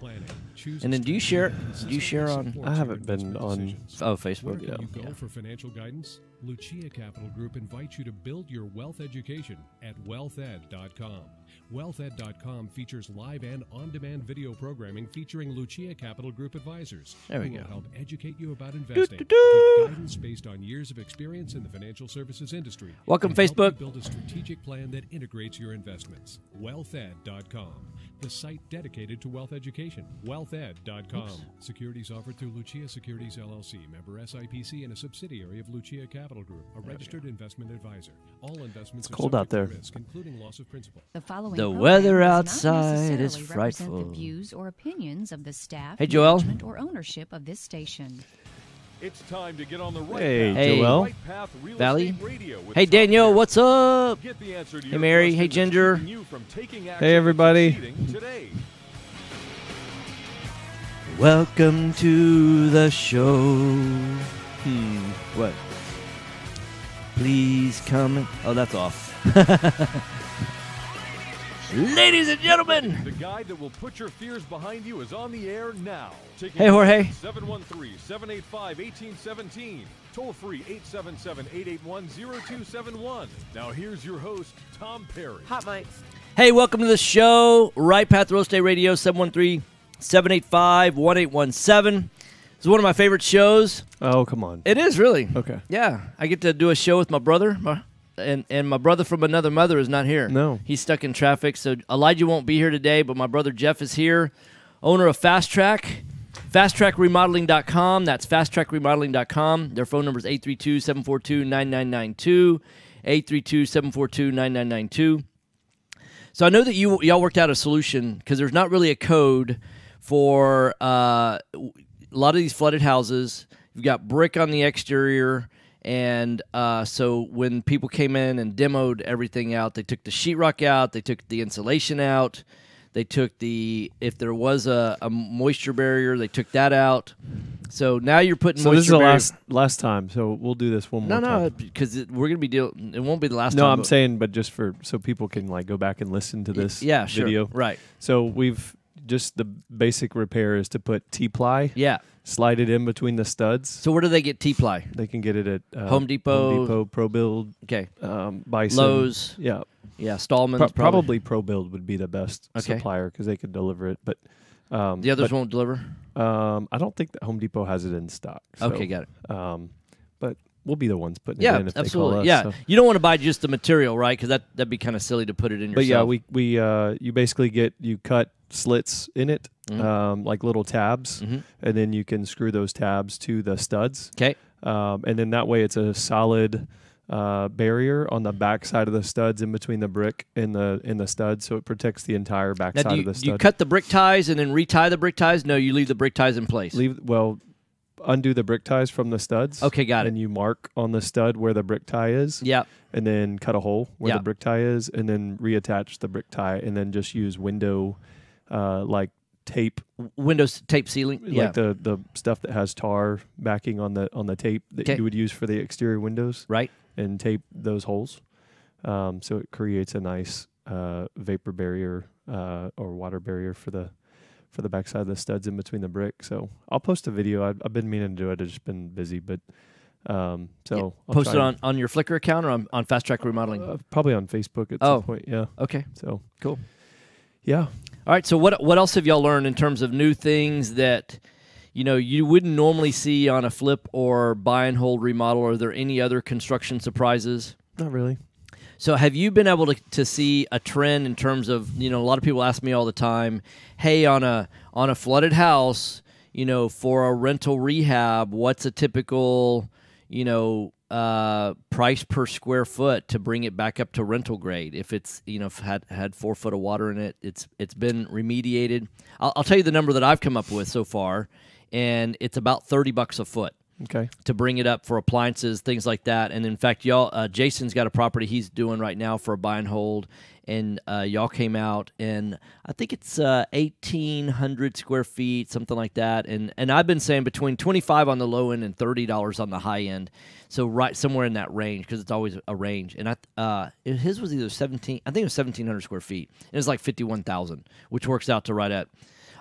And then do you share? Do you share on? I haven't been on. Facebook. Where can you go for financial guidance? Lucia Capital Group invites you to build your wealth education at wealthed.com. Wealthed.com features live and on-demand video programming featuring Lucia Capital Group advisors There we who go. will help educate you about investing, give guidance based on years of experience in the financial services industry. Welcome, and help you Facebook. build a strategic plan that integrates your investments. Wealthed.com, the site dedicated to wealth education. Wealthed.com. Securities offered through Lucia Securities LLC, member SIPC, and a subsidiary of Lucia Capital Group, a registered investment advisor. All investments It's are cold subject out there. to risk, including loss of principal. The following The program weather does not outside is necessarily represent frightful. The views or opinions of the staff, Hey, Joel. management, or ownership of this station. It's time to get on the right Hey, path. Hey. Joel. Right Path Real Valley. Estate Radio with Hey, Tom Danielle, Perry. what's up? Get the answer to Hey, your Mary. question Hey, that's Ginger. keeping you from taking action Hey, everybody. and succeeding today. Welcome to the show. What? Please come. Oh, that's off. Ladies and gentlemen. The guide that will put your fears behind you is on the air now. Taking Hey, Jorge. 713-785-1817. Toll free 877-881-0271. Now here's your host, Tom Perry. Hot mics. Hey, welcome to the show. Right Path Real Estate Radio, 713-785-1817. It's one of my favorite shows. Oh, come on. It is, really. Okay. Yeah, I get to do a show with my brother, and my brother from another mother is not here. No. He's stuck in traffic, so Elijah won't be here today, but my brother Jeff is here, owner of Fast Track, fasttrackremodeling.com. That's fasttrackremodeling.com. Their phone number is 832-742-9992, 832-742-9992. So I know that y'all worked out a solution because there's not really a code for a lot of these flooded houses. You've got brick on the exterior, and so when people came in and demoed everything out, they took the sheetrock out, they took the insulation out, they took if there was a moisture barrier, they took that out. So now you're putting So moisture this is the barrier. last time. So we'll do this one more time. No, because we're gonna be dealing. It won't be the last No, time. I'm but- saying, but just so people can like go back and listen to this yeah, sure, video. right? So we've just the basic repair is to put T-ply, Yeah. slide it in between the studs. So where do they get T-ply? They can get it at Home Depot. Pro Build, Okay, Bison, Lowe's. Yeah, Yeah, Stallman's probably Pro Build would be the best Okay. supplier because they could deliver it. But The others won't deliver. I don't think that Home Depot has it in stock. So, Okay, got it. But we'll be the ones putting Yeah, it in if absolutely. they call us. Yeah, so. you don't want to buy just the material, right? Because that'd be kind of silly to put it in But yeah, yourself. you basically you cut slits in it, like little tabs, Mhm. and then you can screw those tabs to the studs. Okay. And then that way it's a solid barrier on the back side of the studs in between the brick and the studs, so it protects the entire back Now, side do of the you stud. cut the brick ties and then retie the brick ties? No, you leave the brick ties in place. Undo the brick ties from the studs. Okay, got it. And you mark on the stud where the brick tie is. Yeah. And then cut a hole where Yeah. the brick tie is, and then reattach the brick tie, and then just use window like tape, Windows tape sealing. Yeah. like the stuff that has tar backing on the tape that 'Kay. you would use for the exterior windows, Right. and tape those holes. So it creates a nice vapor barrier or water barrier for the backside of the studs in between the brick. So I'll post a video. I've been meaning to do it. I've just been busy, but so I'll Post try it on your Flickr account or on Fast Track Remodeling. probably on Facebook at some point. Yeah. Okay. So Cool. yeah. All right. So what else have y'all learned in terms of new things that you wouldn't normally see on a flip or buy and hold remodel? Are there any other construction surprises? Not really. So have you been able to see a trend in terms of, a lot of people ask me all the time, hey, on a flooded house, for a rental rehab, what's a typical, price per square foot to bring it back up to rental grade? If it's, if had 4 foot of water in it, it's been remediated. I'll tell you the number that I've come up with so far, and it's about $30 a foot. Okay. To bring it up for appliances, things like that. And in fact, Jason's got a property he's doing right now for a buy and hold, and y'all came out, and I think it's 1,800 square feet, something like that. And I've been saying between $25 on the low end and $30 on the high end, so right somewhere in that range, because it's always a range. And his was either 17, I think it was 1,700 square feet, and it's like 51,000, which works out to right at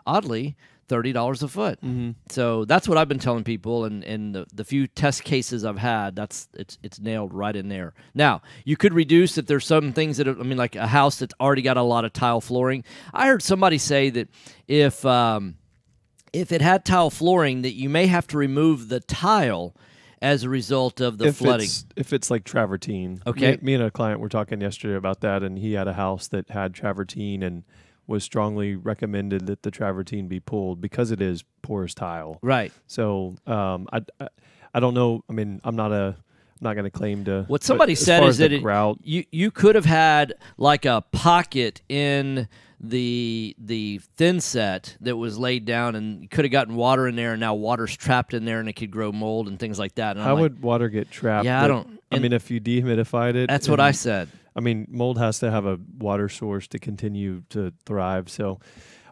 oddly, $30 a foot. Mm-hmm. So that's what I've been telling people, and the few test cases I've had, it's nailed right in there. Now, you could reduce if there's some things that like a house that's already got a lot of tile flooring. I heard somebody say that if it had tile flooring, that you may have to remove the tile as a result of the flooding. If it's like travertine. Okay. Me and a client were talking yesterday about that, and he had a house that had travertine and was strongly recommended that the travertine be pulled because it is porous tile. Right. So I don't know. I mean, I'm not going to claim to. What somebody as said far is as that the grout, you could have had like a pocket in the thin set that was laid down, and you could have gotten water in there, and now water's trapped in there, and it could grow mold and things like that. And how would water get trapped? Yeah, I don't. I mean, if you dehumidified it, That's what I said. I mean, mold has to have a water source to continue to thrive. So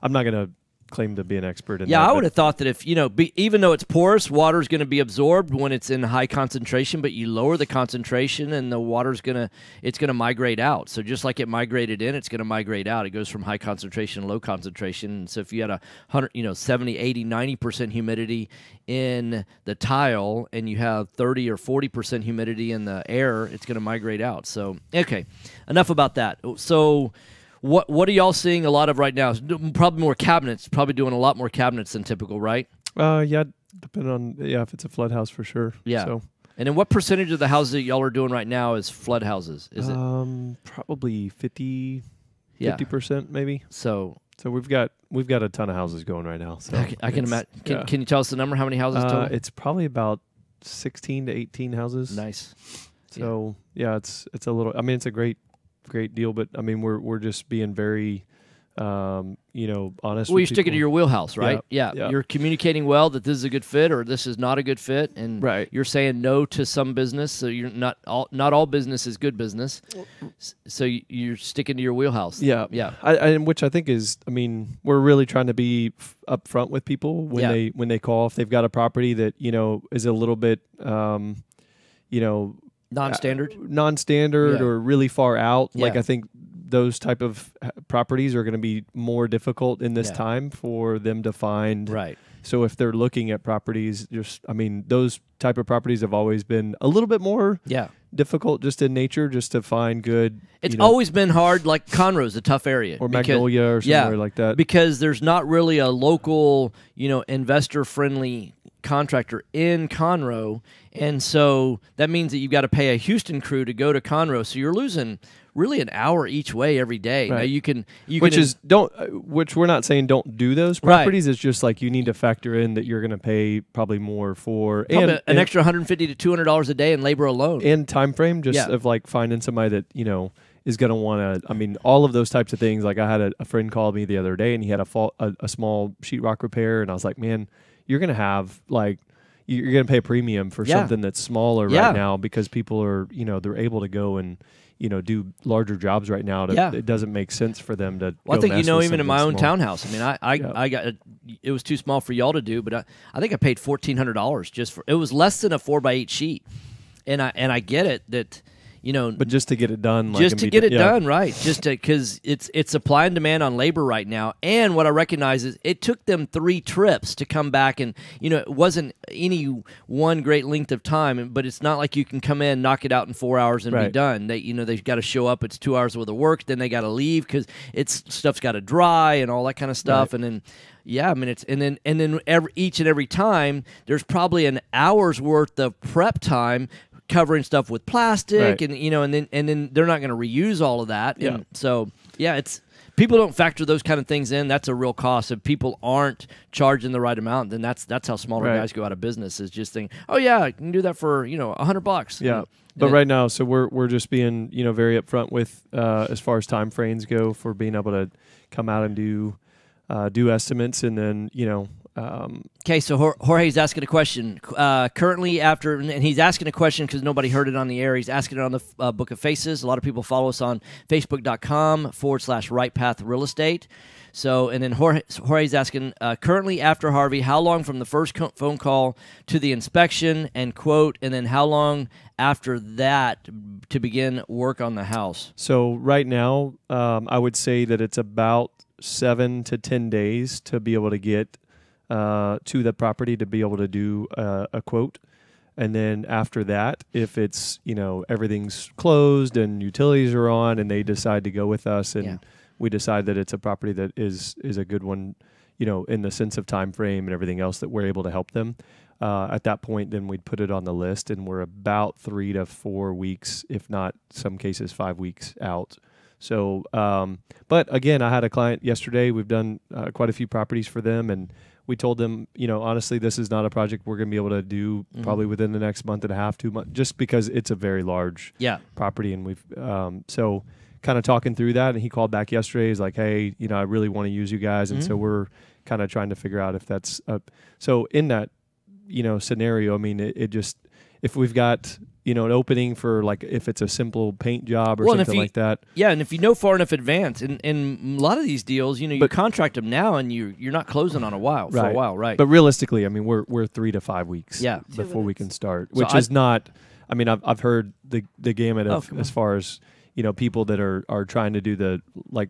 I'm not going to claim to be an expert in that. Yeah, I would have thought that if, even though it's porous, water is going to be absorbed when it's in high concentration, but you lower the concentration and the water's going to migrate out. So just like it migrated in, it's going to migrate out. It goes from high concentration to low concentration. And so if you had 100, 70, 80, 90% humidity in the tile and you have 30 or 40% humidity in the air, it's going to migrate out. So, okay, enough about that. So What are y'all seeing a lot of right now? Probably more cabinets. Probably doing a lot more cabinets than typical, right? Yeah, depending on if it's a flood house for sure. Yeah. So, and then what percentage of the houses that y'all are doing right now is flood houses? Is it probably 50% maybe. So we've got a ton of houses going right now. So I can imagine. Can you tell us the number? How many houses total? It's probably about 16 to 18 houses. Nice. So it's a little. I mean, it's a great deal, but I mean, we're just being very, honest. Well, with you're sticking to people. your wheelhouse, right? Yeah. You're communicating well that this is a good fit or this is not a good fit, and Right. you're saying no to some business. So you're not all business is good business. So you're sticking to your wheelhouse. Yeah. And which I think is, I mean, we're really trying to be upfront with people when they call, if they've got a property that is a little bit, non-standard or really far out. Yeah. Like I think those type of properties are going to be more difficult in this time for them to find. Right. So if they're looking at properties, those type of properties have always been a little bit more difficult just in nature, just to find good. It's always been hard, like Conroe's a tough area. Or Magnolia or somewhere like that. Because there's not really a local, investor-friendly contractor in Conroe, and so that means that you've got to pay a Houston crew to go to Conroe, so you're losing really an hour each way every day. Right. Now which we're not saying don't do those properties. Right. It's just like you need to factor in that you're going to pay probably more for an extra $150 to $200 a day in labor alone, and time frame of like finding somebody that is going to want to. I mean, all of those types of things. Like I had a friend call me the other day, and he had a small sheetrock repair, and I was like, man, you're going to have you're going to pay a premium for something that's smaller right now because people are, they're able to go and, do larger jobs right now. It doesn't make sense for them to. Well, I think even in my own small. townhouse. I mean, I got it was too small for y'all to do, but I think I paid $1,400 just for it was less than a 4x8 sheet, and I get it that. But just to get it done, done, right? Because it's supply and demand on labor right now. And what I recognize is it took them 3 trips to come back, and it wasn't any one great length of time. But it's not like you can come in, knock it out in 4 hours, and be done. They've got to show up. It's 2 hours worth of work. Then they got to leave because stuff's got to dry and all that kind of stuff. Right. And then. Yeah, I mean each and every time there's probably an hour's worth of prep time covering stuff with plastic and and then they're not going to reuse all of that. Yeah. And so it's people don't factor those kind of things in. That's a real cost. If people aren't charging the right amount, then that's how smaller guys go out of business. Is just think, oh yeah, I can do that for $100. Yeah. But right now, so we're just being very upfront with as far as time frames go for being able to come out and do estimates, and then Okay, so Jorge's asking a question. Currently, and he's asking a question because nobody heard it on the air. He's asking it on the Book of Faces. A lot of people follow us on Facebook.com/Right Path Real Estate. So, and then Jorge's asking, currently after Harvey, how long from the first phone call to the inspection and quote, and then how long after that to begin work on the house? So right now, I would say that it's about 7 to 10 days to be able to get to the property to be able to do a quote. And then after that, if it's, everything's closed and utilities are on and they decide to go with us and we decide that it's a property that is a good one, in the sense of time frame and everything else that we're able to help them, at that point, then we'd put it on the list, and we're about 3 to 4 weeks, if not some cases 5 weeks out. So, but again, I had a client yesterday. We've done quite a few properties for them, and we told them, honestly, this is not a project we're going to be able to do probably within the next month and a half, 2 months, just because it's a very large property. And we've, so kind of talking through that. And he called back yesterday. He's like, hey, I really want to use you guys. And so we're kind of trying to figure out if that's so in that, scenario, I mean, it just, if we've got, an opening for, like, if it's a simple paint job or something like that. Yeah, and if you know far enough advance, and a lot of these deals, you contract them now, and you're not closing on for a while, right? But realistically, I mean, we're 3 to 5 weeks before we can start, which is not. I mean, I've heard the gamut of as far as people that are trying to do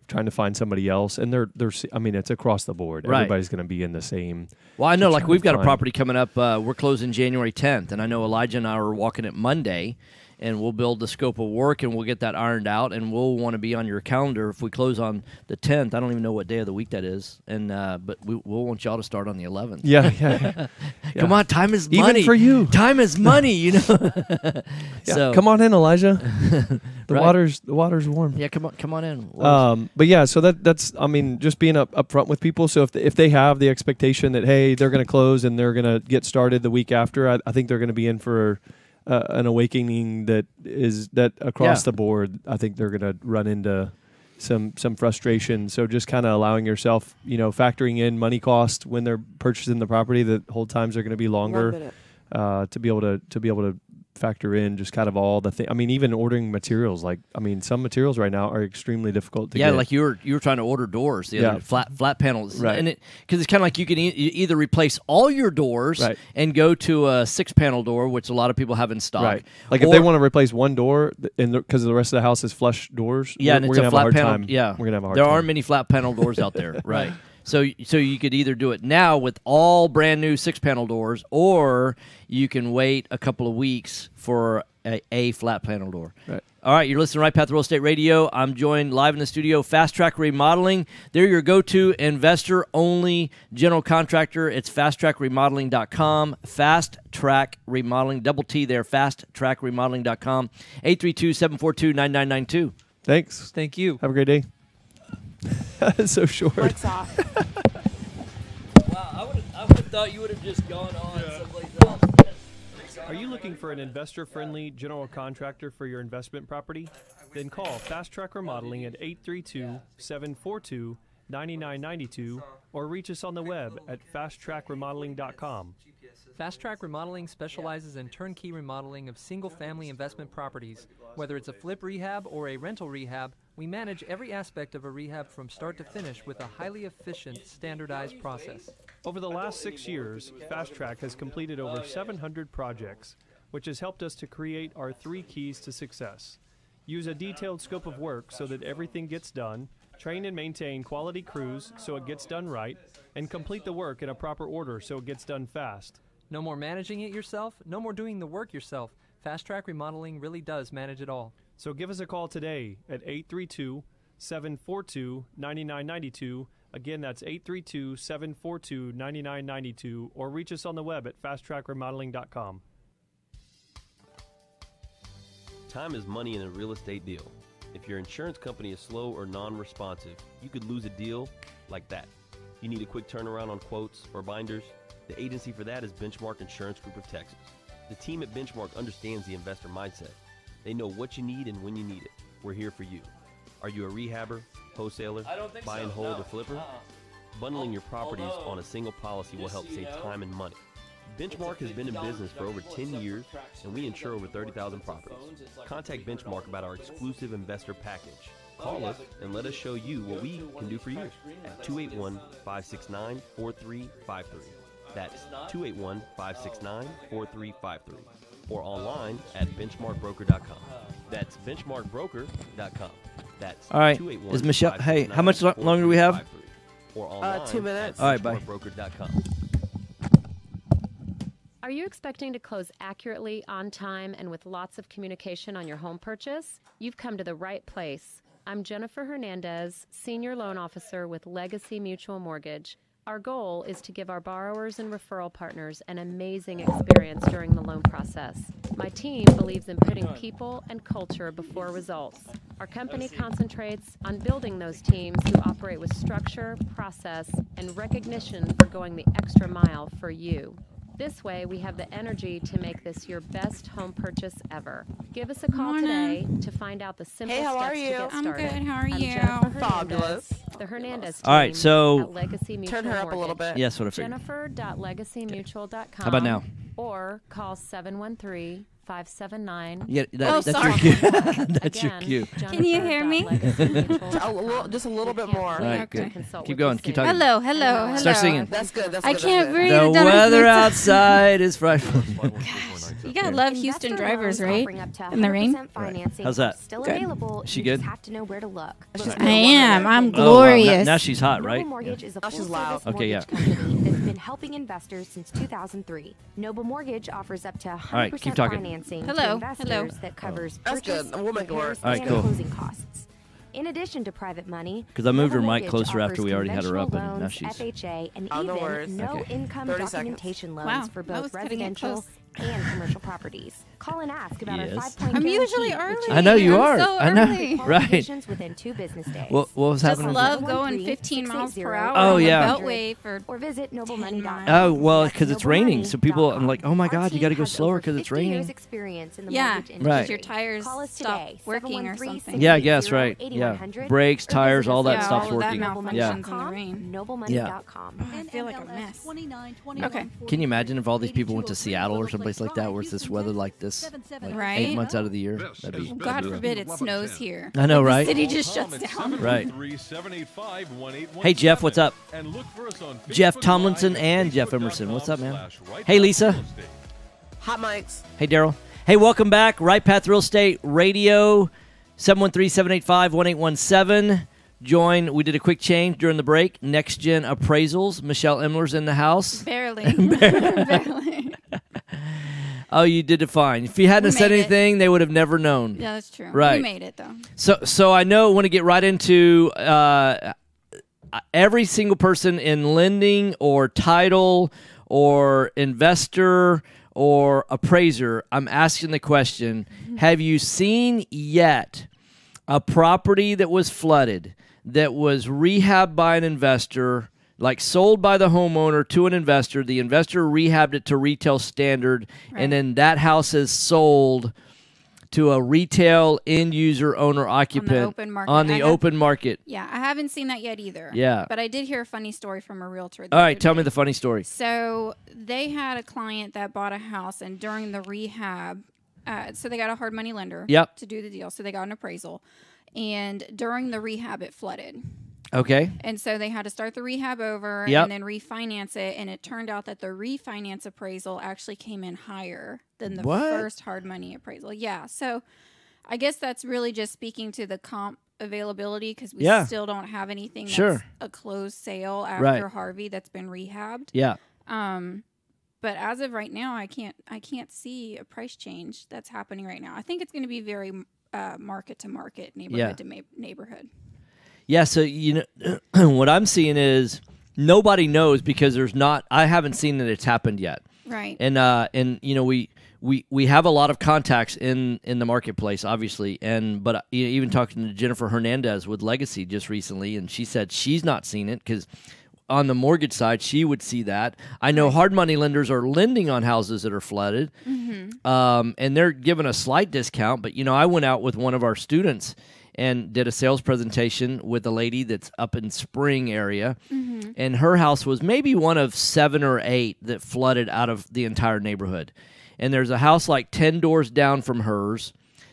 trying to find somebody else, and they're I mean, it's across the board. Right. Everybody's going to be in the same. Well, I know, like, we've got a property coming up. We're closing January 10th, and I know Elijah and I are walking it Monday, and we'll build the scope of work, and we'll get that ironed out, and we'll want to be on your calendar if we close on the 10th. I don't even know what day of the week that is, and but we'll want y'all to start on the 11th. Yeah. Come on, time is money. Even for you. Time is money, So come on in, Elijah. The water's warm. Yeah, come on in. But yeah, so that's I mean, just being up front with people. So if they have the expectation that, hey, they're going to close and they're going to get started the week after, I think they're going to be in for an awakening that across the board. I think they're going to run into some frustration. So just kind of allowing yourself, factoring in money cost when they're purchasing the property, that hold times are going to be longer, to be able to factor in just kind of all the things. I mean, even ordering materials, like, I mean, some materials right now are extremely difficult to get. Yeah, like you were trying to order doors, the other flat panels, right? And because it's kind of like you can either replace all your doors and go to a 6-panel door, which a lot of people have in stock. Right. Like, if they want to replace one door and because the rest of the house is flush doors, and it's a flat panel. Yeah, we're gonna have a hard time. There aren't many flat panel doors out there, right? So you could either do it now with all brand new 6-panel doors, or you can wait a couple of weeks for a flat panel door. Right. All right, you're listening to Right Path Real Estate Radio. I'm joined live in the studio, Fast Track Remodeling. They're your go-to investor-only general contractor. It's fasttrackremodeling.com. Fast Track Remodeling, double T there, fasttrackremodeling.com. 832-742-9992. Thanks. Thank you. Have a great day. So short. Lights off. Wow, I would have thought you would have just gone on someplace else. Are you looking for an investor-friendly general contractor for your investment property? Then call Fast Track Remodeling at 832-742-9992 or reach us on the web at fasttrackremodeling.com. Fast Track Remodeling specializes in turnkey remodeling of single-family investment properties. Whether it's a flip rehab or a rental rehab, we manage every aspect of a rehab from start to finish with a highly efficient, standardized process. Over the last 6 years, Fast Track has completed over 700 projects, which has helped us to create our 3 keys to success. Use a detailed scope of work so that everything gets done, train and maintain quality crews so it gets done right, and complete the work in a proper order so it gets done fast. No more managing it yourself, no more doing the work yourself. Fast Track Remodeling really does manage it all. So give us a call today at 832-742-9992. Again, that's 832-742-9992, or reach us on the web at fasttrackremodeling.com. Time is money in a real estate deal. If your insurance company is slow or non-responsive, you could lose a deal like that. You need a quick turnaround on quotes or binders? The agency for that is Benchmark Insurance Group of Texas. The team at Benchmark understands the investor mindset. They know what you need and when you need it. We're here for you. Are you a rehabber, wholesaler, buy and hold, or flipper? Bundling your properties on a single policy will help save time and money. Benchmark has been in business for over 10 years, and we insure over 30,000 properties. Contact Benchmark about our exclusive investor package. Call us and let us show you what we can do for you at 281-569-4353. That's 281-569-4353. Or online at benchmarkbroker.com. That's benchmarkbroker.com. That's all right. Is Michelle? Hey, how much longer do we have? or online 2 minutes. All right, bye. broker.com. Are you expecting to close accurately, on time, and with lots of communication on your home purchase? You've come to the right place. I'm Jennifer Hernandez, Senior Loan Officer with Legacy Mutual Mortgage. Our goal is to give our borrowers and referral partners an amazing experience during the loan process. My team believes in putting people and culture before results. Our company concentrates on building those teams who operate with structure, process, and recognition for going the extra mile for you. This way, we have the energy to make this your best home purchase ever. Give us a call today to find out the simple steps to get started. I'm good. How are you? Fabulous. The Hernandez team All right, so at Legacy Mutual turn her up a little bit. Yes, what I figured. Jennifer.legacymutual.com. How about now? Or call 713-579. Yeah, that's your cue. That's your cue. Can you hear me? Just a little bit more. All right, good. Keep going. Keep talking. Hello. Start singing. That's good. I can't breathe. The weather outside is frightful. You gotta love Houston drivers, right? In the rain. Right. How's that? Good. Is she good? I am. I'm glorious. Oh, now she's hot, right? Noble Mortgage is a full-service Okay, yeah. mortgage company that's been helping investors since 2003. Noble Mortgage offers up to 100% right, keep talking. financing Hello, to investors hello. that covers That's purchase, good. We'll make it work. repairs, All right, and cool. closing costs. In addition to private money, Because I moved her Noble mic Mortgage closer after offers we already had her up, and conventional now loans, she's. FHA, and Oh, no even worries. no-income 30 documentation loans Wow, for that both was cutting it residential close. and commercial properties. Call and ask about Yes. our 5-point I'm guarantee, usually which early. I know you I'm are. so I know. early. Right. qualifications within 2 business days. What was Just happening? love going 15 miles per hour Oh, on the yeah. Beltway for or visit noblemoney.com. Oh, well, That's because it's raining. So people, I'm noblemoney.com. like, oh my Our God, you team got to go has slower over because it's 50 years raining. experience in the Yeah, mortgage because Right. your tires Call us stop today, working or something. Yeah, I guess, right. Yeah. Brakes, tires, all that Yeah, stops all of that working. malfunctions Yeah. in the rain. Noblemoney.com. Oh, I feel like a mess. Okay. Can you imagine if all these people went to Seattle or someplace like that where it's this weather like this, like Right. 8 months out of the year? That'd be. God forbid it snows here. I know, right? The city just shuts down. Right. Hey, Jeff, what's up? Jeff Tomlinson and Jeff Emerson. What's up, man? Hey, Lisa. Hot mics. Hey, Daryl. Hey, welcome back. Right Path Real Estate Radio, 713-785-1817. Join. We did a quick change during the break. Next Gen Appraisals. Michelle Imler's in the house. Barely. Barely. Oh, you did it fine. If you hadn't said made it. anything, they would have never known. Yeah, that's true. Right. We made it, though. So I know. Want to get right into every single person in lending or title or investor or appraiser. I'm asking the question: have you seen yet a property that was flooded, that was rehabbed by an investor, like sold by the homeowner to an investor? The investor rehabbed it to retail standard, and then that house is sold to a retail end user owner occupant open market. on the open market. Yeah, I haven't seen that yet either. Yeah. But I did hear a funny story from a realtor. All right, tell me the funny story. So they had a client that bought a house, and during the rehab, so they got a hard money lender Yep. to do the deal. So they got an appraisal. And during the rehab, it flooded. Okay. And so they had to start the rehab over Yep. and then refinance it. And it turned out that the refinance appraisal actually came in higher than the What? first hard money appraisal. Yeah. So I guess that's really just speaking to the comp availability because we Yeah. still don't have anything that's Sure. a closed sale after Right. Harvey that's been rehabbed. Yeah. But as of right now, I can't see a price change that's happening right now. I think it's going to be very market to market, neighborhood to neighborhood. Yeah, so what I'm seeing is nobody knows because I haven't seen that it's happened yet. Right. And we have a lot of contacts in the marketplace, obviously, but even talking to Jennifer Hernandez with Legacy just recently, and she said she's not seen it because on the mortgage side she would see that. I know hard money lenders are lending on houses that are flooded, and they're giving a slight discount. But I went out with one of our students and did a sales presentation with a lady that's up in Spring area, and her house was maybe one of 7 or 8 that flooded out of the entire neighborhood. And there's a house like 10 doors down from hers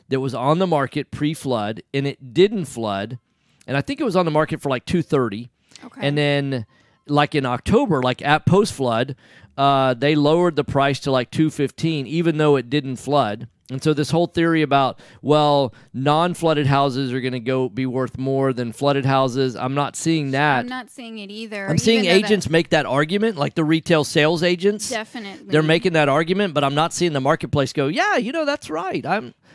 that was on the market pre-flood, and it didn't flood. And I think it was on the market for like $230. Okay. And then like in October, like at post-flood, they lowered the price to like $215, even though it didn't flood. And so this whole theory about, well, non-flooded houses are going to be worth more than flooded houses, I'm not seeing that. I'm not seeing it either. I'm seeing agents make that argument, like the retail sales agents. Definitely. They're making that argument, but I'm not seeing the marketplace go, yeah, that's right.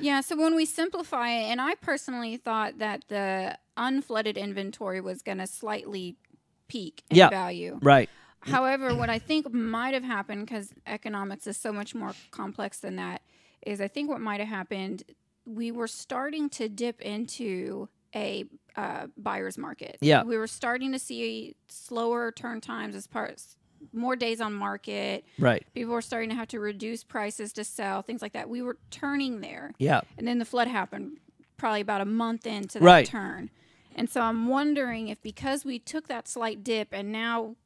Yeah, so when we simplify it, and I personally thought that the unflooded inventory was going to slightly peak in value. Right. However, what I think might have happened, because economics is so much more complex than that, is I think what might have happened, we were starting to dip into a buyer's market. Yeah. We were starting to see slower turn times as far as more days on market. Right. People were starting to have to reduce prices to sell, things like that. We were turning there. Yeah. And then the flood happened probably about a month into that turn. And so I'm wondering if because we took that slight dip and now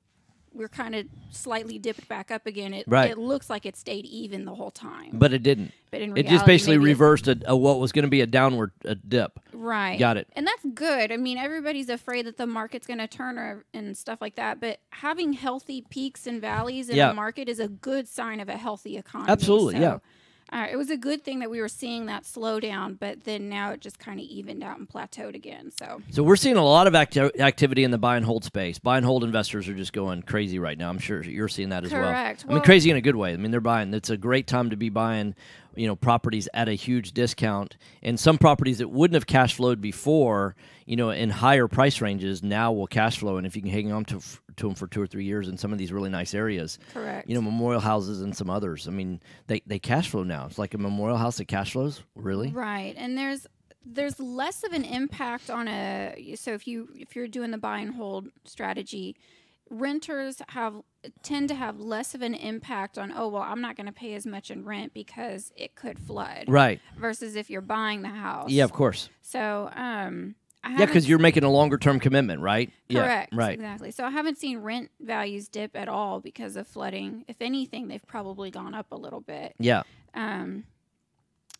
we're kind of slightly dipped back up again, it looks like it stayed even the whole time. But it didn't. But in reality, it just basically reversed what was going to be a downward dip. Right. Got it. And that's good. I mean, everybody's afraid that the market's going to turn and stuff like that. But having healthy peaks and valleys in the market is a good sign of a healthy economy. Absolutely, so, it was a good thing that we were seeing that slow down, but then now it just kind of evened out and plateaued again. So we're seeing a lot of activity in the buy and hold space. Buy and hold investors are just going crazy right now. I'm sure you're seeing that as well. Correct. I mean, crazy in a good way. I mean, they're buying. It's a great time to be buying, properties at a huge discount. And some properties that wouldn't have cash flowed before, in higher price ranges, now will cash flow. And if you can hang on to them for 2 or 3 years in some of these really nice areas. Correct. Memorial houses and some others. I mean, they cash flow now. It's like a memorial house that cash flows, really. Right. And there's less of an impact on so if you're doing the buy and hold strategy, renters tend to have less of an impact on, I'm not going to pay as much in rent because it could flood. Right. Versus if you're buying the house. Yeah, of course. So, because you're making a longer term commitment, right? Correct. Yeah, right. Exactly. So I haven't seen rent values dip at all because of flooding. If anything, they've probably gone up a little bit. Yeah.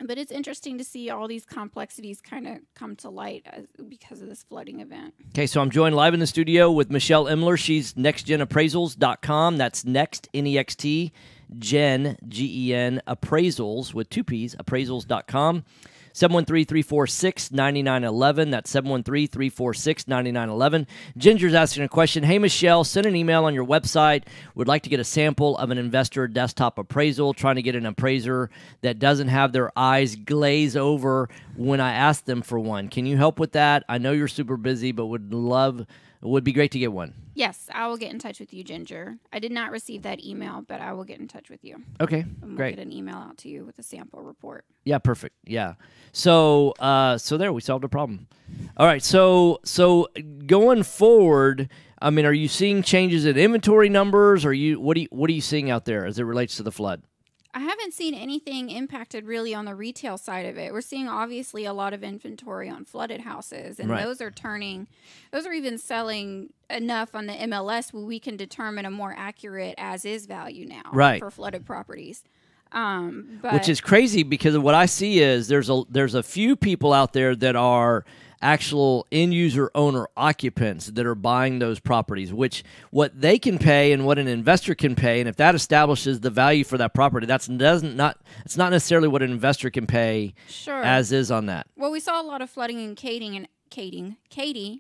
But it's interesting to see all these complexities kind of come to light because of this flooding event. Okay, so I'm joined live in the studio with Michelle Imler. She's nextgenappraisals.com. That's next, N-E-X-T, Gen, G-E-N, appraisals with 2 P's, appraisals.com. 713-346-9911. That's 713-346-9911. Ginger's asking a question. Hey, Michelle, send an email on your website. Would like to get a sample of an investor desktop appraisal. Trying to get an appraiser that doesn't have their eyes glaze over when I ask them for one. Can you help with that? I know you're super busy, but would be great to get one. Yes, I will get in touch with you, Ginger. I did not receive that email, but I will get in touch with you. Okay, and we'll great. Get an email out to you with a sample report. Yeah, perfect. Yeah. So there, we solved a problem. All right. So going forward, I mean, are you seeing changes in inventory numbers? What are you seeing out there as it relates to the flood? I haven't seen anything impacted really on the retail side of it. We're seeing obviously a lot of inventory on flooded houses, and those are even selling enough on the MLS where we can determine a more accurate as-is value now for flooded properties. Which is crazy because of what I see is there's a few people out there that are actual end user owner occupants that are buying those properties, which what they can pay and what an investor can pay, and if that establishes the value for that property, it's not necessarily what an investor can pay as is on that. Well, we saw a lot of flooding in Katy,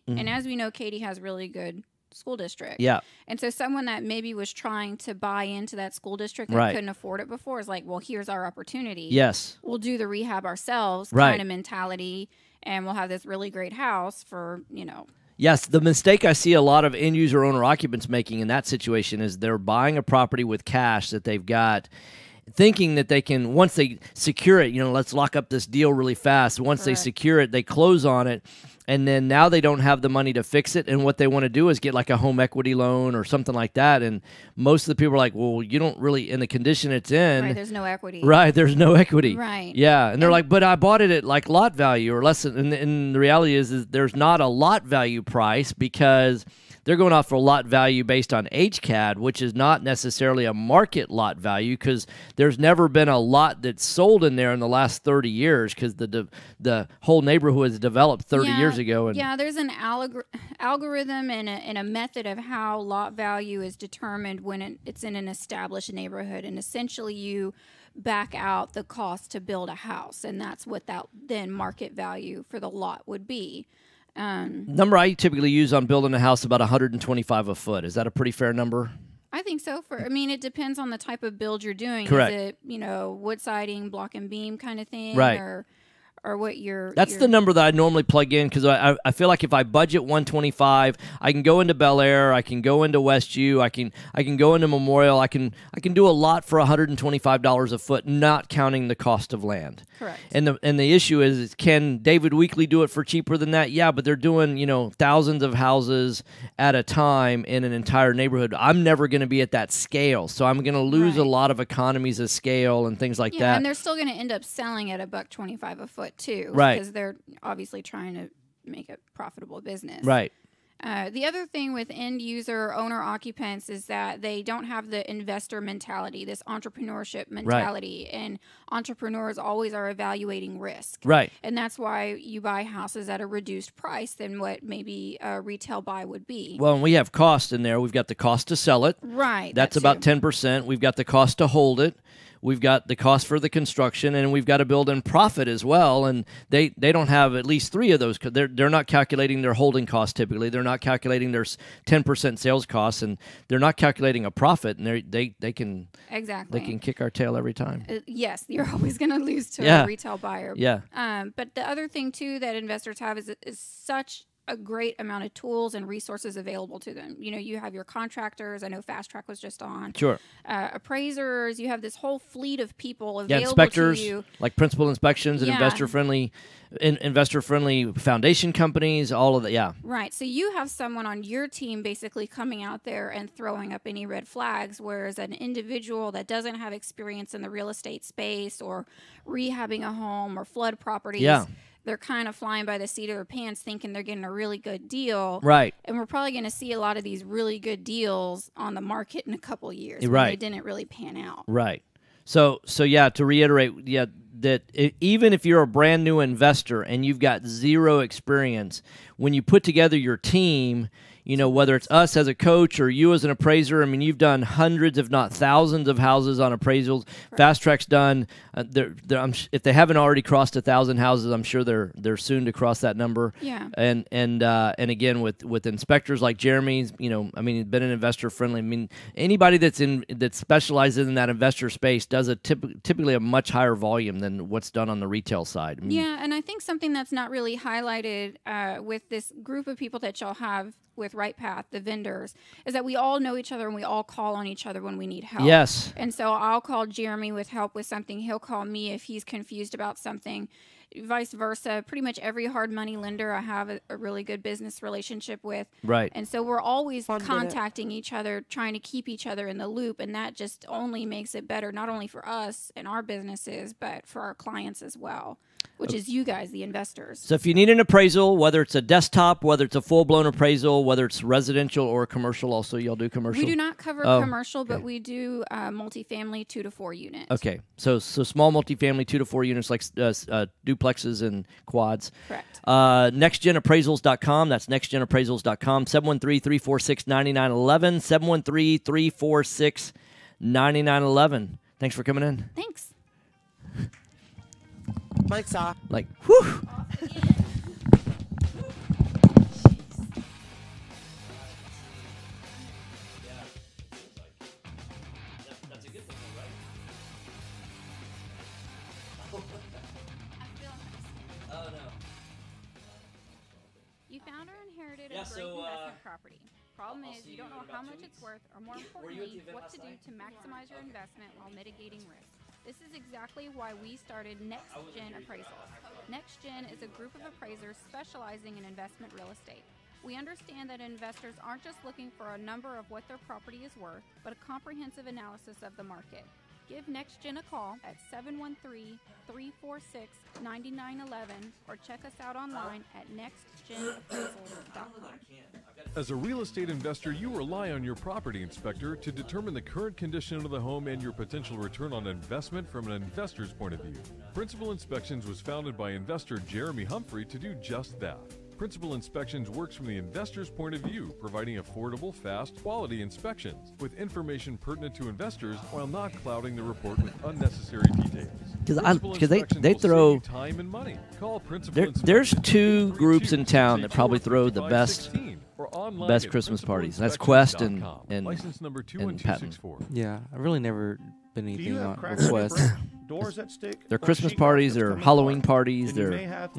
and as we know, Katy has really good school district. Yeah. And so someone that maybe was trying to buy into that school district that couldn't afford it before is like, well, here's our opportunity. Yes. We'll do the rehab ourselves kind of mentality, and we'll have this really great house for, Yes, the mistake I see a lot of end user owner occupants making in that situation is they're buying a property with cash that they've got, thinking that they can, once they secure it, let's lock up this deal really fast. Once they secure it, they close on it, and then now they don't have the money to fix it, and what they want to do is get like a home equity loan or something like that, and most of the people are like, well, you don't really, in the condition it's in. Right, there's no equity. Right, there's no equity. Right. Yeah, and they're like, but I bought it at like lot value or less, and the reality is there's not a lot value price because they're going off for lot value based on HCAD, which is not necessarily a market lot value because there's never been a lot that's sold in there in the last 30 years because the whole neighborhood was developed 30 years ago. And there's an algorithm and a method of how lot value is determined when it's in an established neighborhood, and essentially you back out the cost to build a house, and that's what that then market value for the lot would be. Number I typically use on building a house about $125 a foot. Is that a pretty fair number? I think so. It depends on the type of build you're doing. Correct. Is it, wood siding, block and beam kind of thing? Right. Or what you're... That's the number that I normally plug in because I feel like if I budget 125, I can go into Bel Air, I can go into Westview, I can go into Memorial, I can do a lot for $125 a foot, not counting the cost of land. Correct. And the issue is, can David Weekley do it for cheaper than that? Yeah, but they're doing thousands of houses at a time in an entire neighborhood. I'm never going to be at that scale, so I'm going to lose a lot of economies of scale and things like that. Yeah, and they're still going to end up selling at $125 a foot too, right? Because they're obviously trying to make a profitable business, right? The other thing with end user owner occupants is that they don't have the investor mentality, this entrepreneurship mentality, and entrepreneurs always are evaluating risk, right? And that's why you buy houses at a reduced price than what maybe a retail buy would be. Well, and we have cost in there. We've got the cost to sell it, right? That's about 10%. We've got the cost to hold it. We've got the cost for the construction, and we've got to build in profit as well. And they don't have at least three of those. They're not calculating their holding costs typically. They're not calculating their 10% sales costs, and they're not calculating a profit. And they can exactly they can kick our tail every time. Yes, you're always going to lose to a retail buyer. Yeah. But the other thing too that investors have is such a great amount of tools and resources available to them. You have your contractors. I know Fast Track was just on. Sure. Appraisers. You have this whole fleet of people available inspectors, to you. like principal inspections and investor friendly foundation companies. All of that. Yeah. Right. So you have someone on your team basically coming out there and throwing up any red flags, whereas an individual that doesn't have experience in the real estate space or rehabbing a home or flood properties. Yeah. They're kind of flying by the seat of their pants thinking they're getting a really good deal. Right. And we're probably going to see a lot of these really good deals on the market in a couple of years. Right. When they didn't really pan out. Right. So yeah, to reiterate, even if you're a brand new investor and you've got zero experience, when you put together your team, whether it's us as a coach or you as an appraiser, you've done hundreds, if not thousands, of houses on appraisals. Right. Fast Track's done. If they haven't already crossed 1,000 houses, I'm sure they're soon to cross that number. Yeah. And again with inspectors like Jeremy's, he's been an investor friendly. Anybody that specializes in that investor space does typically a much higher volume than what's done on the retail side. Yeah, and I think something that's not really highlighted with this group of people that y'all have with Right Path, the vendors, is that we all know each other and we all call on each other when we need help. Yes. And so I'll call Jeremy with help with something. He'll call me if he's confused about something. Vice versa. Pretty much every hard money lender I have a really good business relationship with. Right. And so we're always contacting each other, trying to keep each other in the loop. And that just only makes it better, not only for us and our businesses, but for our clients as well, which is you guys, the investors. So if you need an appraisal, whether it's a desktop, whether it's a full-blown appraisal, whether it's residential or commercial, also y'all do commercial? We do not cover commercial, but we do multifamily 2 to 4 units. Okay. So small multifamily 2 to 4 units like duplexes and quads. Correct. NextGenAppraisals.com. That's NextGenAppraisals.com. 713-346-9911. 713-346-9911. Thanks for coming in. Thanks. Mike's off. Like, whew. You found or inherited a great investment property. Problem is, you don't know how much it's worth, or more importantly, what to do to maximize your investment while mitigating risk. This is exactly why we started NextGen Appraisals. NextGen is a group of appraisers specializing in investment real estate. We understand that investors aren't just looking for a number of what their property is worth, but a comprehensive analysis of the market. Give NextGen a call at 713-346-9911 or check us out online at nextgenappraisal.com. As a real estate investor, you rely on your property inspector to determine the current condition of the home and your potential return on investment from an investor's point of view. Principal Inspections was founded by investor Jeremy Humphrey to do just that. Principal Inspections works from the investor's point of view, providing affordable, fast, quality inspections with information pertinent to investors while not clouding the report with unnecessary details. Because they throw time and money. Call Principal there's two groups in town that probably throw the best Christmas parties. That's Quest and Patton. Yeah, I've really never been anything on Quest. Doors that stick. Their Christmas parties, their Halloween parties, their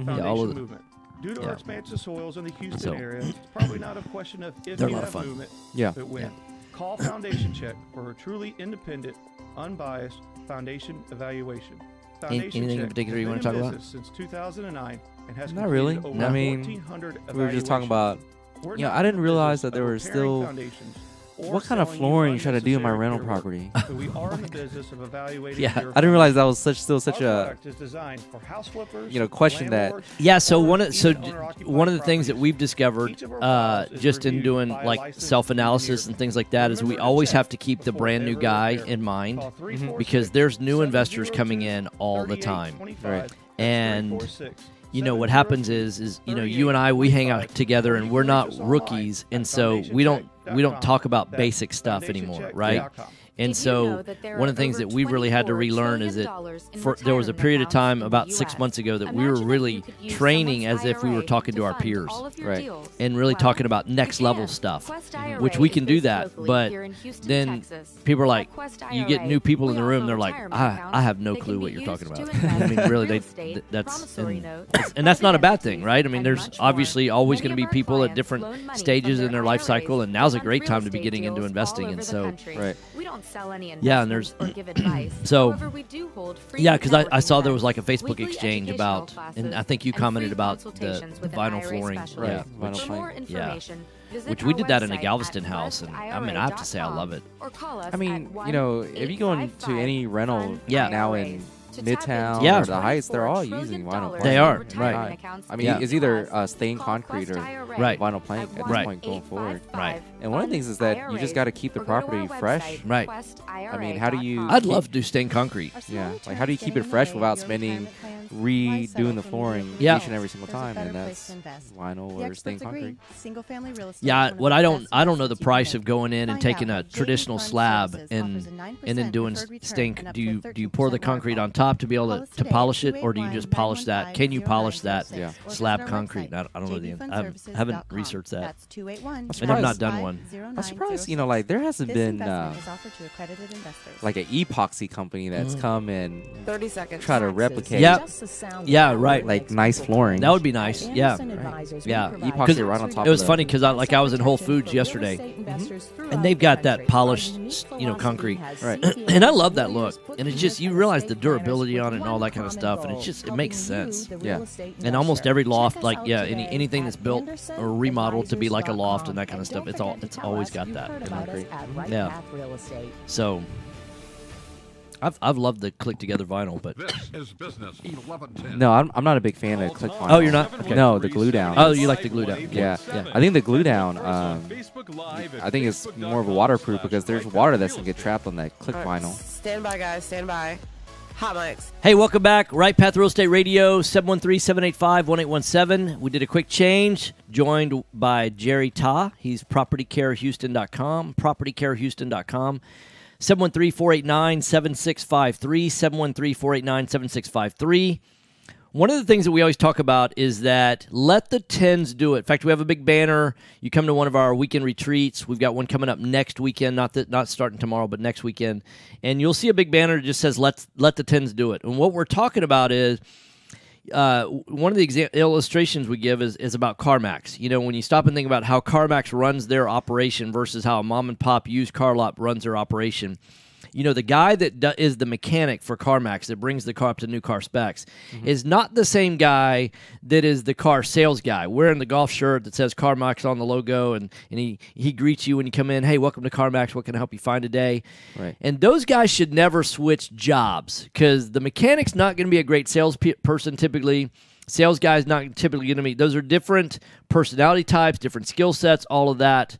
all of the movement. Due to our expansive soils in the Houston area, it's probably not a question of if they're you a lot have of fun. movement, Yeah. but when. Call Foundation Check for a truly independent, unbiased foundation evaluation. Foundation anything in Check particular has you been want to in talk about? business Since 2009 and has Not really. completed over I mean, 1,400 we were just talking about. We're You know, not I didn't in the realize business that there of were repairing still. foundations or What kind of selling you flooring you try to do in my unnecessary rental material. property? But we are in the business of evaluating Yeah. your I didn't realize that was such Our a product is designed for house flippers, question that. landlords, Yeah, so one owners, of even owner-occupied one of the things that properties. we've discovered Each of our files is just in reviewed doing by a like licensed self-analysis engineer. and things like that is we Remember to always check have to keep the before brand new ever guy repair. in mind Call 346 because there's new investors coming in all the 708-25. time. That's And 346. you know what happens is you and I we hang out together and we're not rookies, and so we don't talk about basic stuff anymore, right? And so one of the things that we really had to relearn is that there was a period of time about 6 months ago that we were really training as if we were talking to our peers, Right. and really talking about next level stuff, which we can do that. But then people are like, you get new people in the room, they're like, I have no clue what you're talking about. I mean, really, and that's not a bad thing, right? I mean, there's obviously always going to be people at different stages in their life cycle, and now's a great time to be getting into investing. And so, Right. We don't sell any yeah, and there's or give advice. so However, we do hold free yeah, because I networking saw there was like events, a Facebook weekly exchange educational about, classes, and I think you and commented free about the consultations with an vinyl IRA flooring, specialist. yeah, Vinyl For plank. more information, visit which we our did that in a website Galveston at house, and I mean I have to say I love it. or call us I mean, you know, if you go into any rental Yeah. now in Midtown Yeah. or the Heights, they're all using vinyl plank. They are, Right. I mean, Yeah. it's either stained concrete or Right. vinyl plank at this Right. point going forward. Right. And one of the things is that you just got to keep the property fresh. Right. I mean, how do you? I'd love to do stained concrete. Yeah, like how do you keep it fresh without spending redoing the flooring Yeah. each and every single time? And that's vinyl or stained concrete. Single-family real estate. Yeah, what I don't know the price of going in and taking a traditional slab and then doing stained. Do you pour the concrete on top to be able to polish it, or do you just polish that? Can you polish that slab concrete? I don't know the I haven't researched that, That's 281. and I've not done one. I'm surprised, you know, like there hasn't This been investment is offered to accredited investors. like an epoxy company that's come and 30 seconds. try to replicate. Yeah, yeah, right. Like nice flooring. That would be nice. Yeah, yeah. Epoxy right on top. It was of funny because I was in Whole Foods yesterday, and they've got that polished, concrete, Right. and I love that look. And it's just you realize the durability on it and all that kind of stuff, and it makes sense. Yeah. And almost every loft, like anything that's built or remodeled to be like a loft and that kind of stuff, it's always got that. Yeah. So I've loved the click together vinyl, but This is Business 1110. No, I'm not a big fan of click vinyl. Oh, you're not? Okay. No, the glue down. Oh, you like the glue down? Yeah, Yeah. I think the glue down. I think it's more of a waterproof because there's water that's gonna get trapped on that click vinyl. Stand by, guys. Stand by. Hot mics. Hey, welcome back. Right Path Real Estate Radio, 713-785-1817. We did a quick change, joined by Jerry Ta. He's PropertyCareHouston.com, PropertyCareHouston.com. 713-489-7653, 713-489-7653. One of the things that we always talk about is that let the 10s do it. In fact, we have a big banner. You come to one of our weekend retreats. We've got one coming up next weekend, not starting tomorrow, but next weekend. And you'll see a big banner that just says, let the 10s do it. And what we're talking about is, one of the illustrations we give is about CarMax. You know, when you stop and think about how CarMax runs their operation versus how a mom and pop used car lot runs their operation, the guy that is the mechanic for CarMax that brings the car up to new car specs is not the same guy that is the car sales guy wearing the golf shirt that says CarMax on the logo, and he greets you when you come in. Hey, welcome to CarMax. What can I help you find today? Right. And those guys should never switch jobs because the mechanic's not going to be a great salesperson typically. Sales guy's not typically going to be. Those are different personality types, different skill sets, all of that.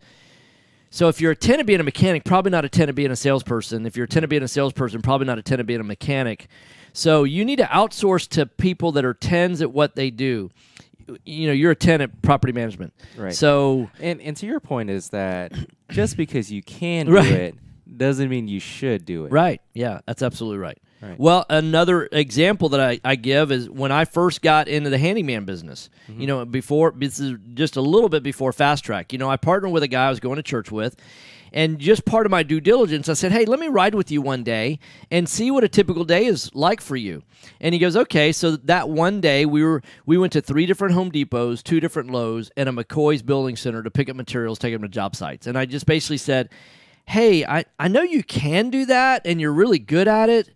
So if you're a 10 of being a mechanic, probably not a 10 of being a salesperson. If you're a 10 of being a salesperson, probably not a 10 of being a mechanic. So you need to outsource to people that are 10s at what they do. You're a 10 at property management. Right. So and to your point is that just because you can do it doesn't mean you should do it. Right. Yeah, that's absolutely right. Right. Well, another example that I give is when I first got into the handyman business. This is just a little bit before Fast Track. I partnered with a guy I was going to church with, and just part of my due diligence, I said, hey, let me ride with you one day and see what a typical day is like for you. And he goes, okay. So that one day we went to 3 different Home Depots, 2 different Lowe's, and a McCoy's Building Center to pick up materials, take them to job sites. And I just basically said, hey, I know you can do that and you're really good at it,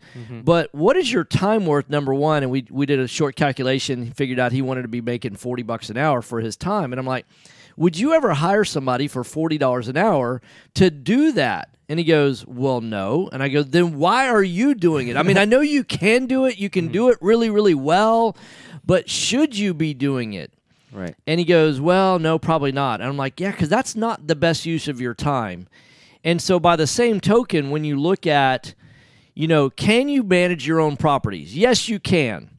but what is your time worth, number one? And we did a short calculation. He figured out he wanted to be making $40 an hour for his time. And I'm like, would you ever hire somebody for $40 an hour to do that? And he goes, well, no. And I go, then why are you doing it? I mean, I know you can do it. You can do it really, really well, but should you be doing it? Right. And he goes, well, no, probably not. And I'm like, yeah, because that's not the best use of your time. And so by the same token, when you look at, can you manage your own properties? Yes, you can.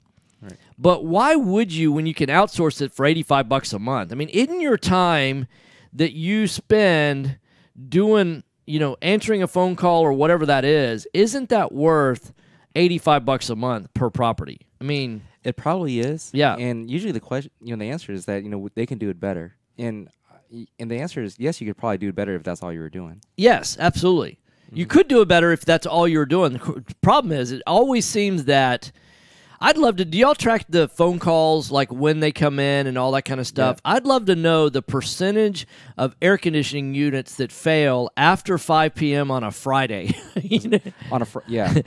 Right. But why would you when you can outsource it for $85 a month? I mean, isn't your time that you spend doing, answering a phone call or whatever that is, isn't that worth $85 a month per property? I mean, it probably is. Yeah. And usually the question, the answer is that, they can do it better. And the answer is yes, you could probably do it better if that's all you were doing. Yes, absolutely. You could do it better if that's all you're doing. The problem is it always seems that I'd love to. Do y'all track the phone calls, like when they come in and all that kind of stuff? Yeah. I'd love to know the percentage of air conditioning units that fail after 5 p.m. on a Friday. A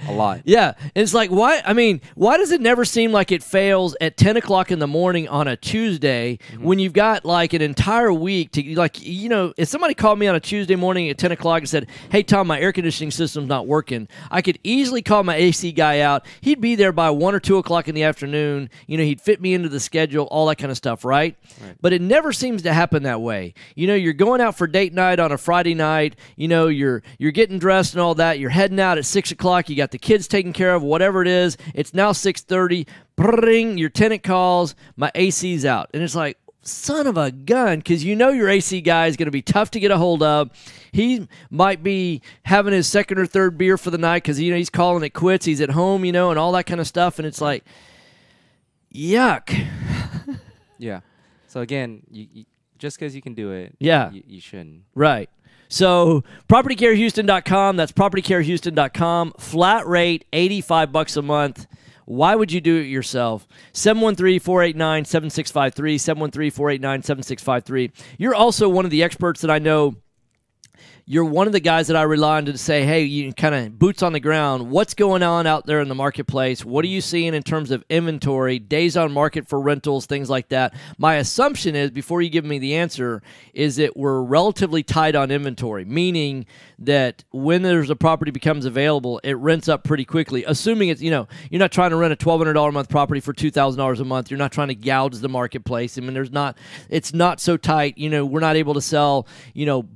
lot. Yeah, it's like why? I mean, why does it never seem like it fails at 10 o'clock in the morning on a Tuesday when you've got like an entire week to if somebody called me on a Tuesday morning at 10 o'clock and said, "Hey Tom, my air conditioning system's not working," I could easily call my AC guy out. He'd be there by 1 or 2 o'clock in the afternoon. He'd fit me into the schedule, all that kind of stuff, right? But it never seems to happen that way. You're going out for date night on a Friday night. You're getting dressed and all that. You're heading out at 6 o'clock. You got the kids taken care of, whatever it is. It's now 6:30. Bring, your tenant calls. My AC's out. And it's like, son of a gun, because your AC guy is going to be tough to get a hold of. He might be having his second or third beer for the night because he's calling it quits. He's at home, and all that kind of stuff. And it's like, yuck. Yeah. So again, you just because you can do it, you shouldn't. Right. So PropertyCareHouston.com. That's PropertyCareHouston.com. Flat rate, $85 a month. Why would you do it yourself? 713-489-7653, 713-489-7653. You're also one of the experts that I know. You're one of the guys that I rely on to say, hey, you kind of boots on the ground. What's going on out there in the marketplace? What are you seeing in terms of inventory, days on market for rentals, things like that? My assumption is, before you give me the answer, is that we're relatively tight on inventory, meaning that when there's a property becomes available, it rents up pretty quickly, assuming it's, you're not trying to rent a $1,200 a month property for $2,000 a month. You're not trying to gouge the marketplace. I mean, it's not so tight. We're not able to sell,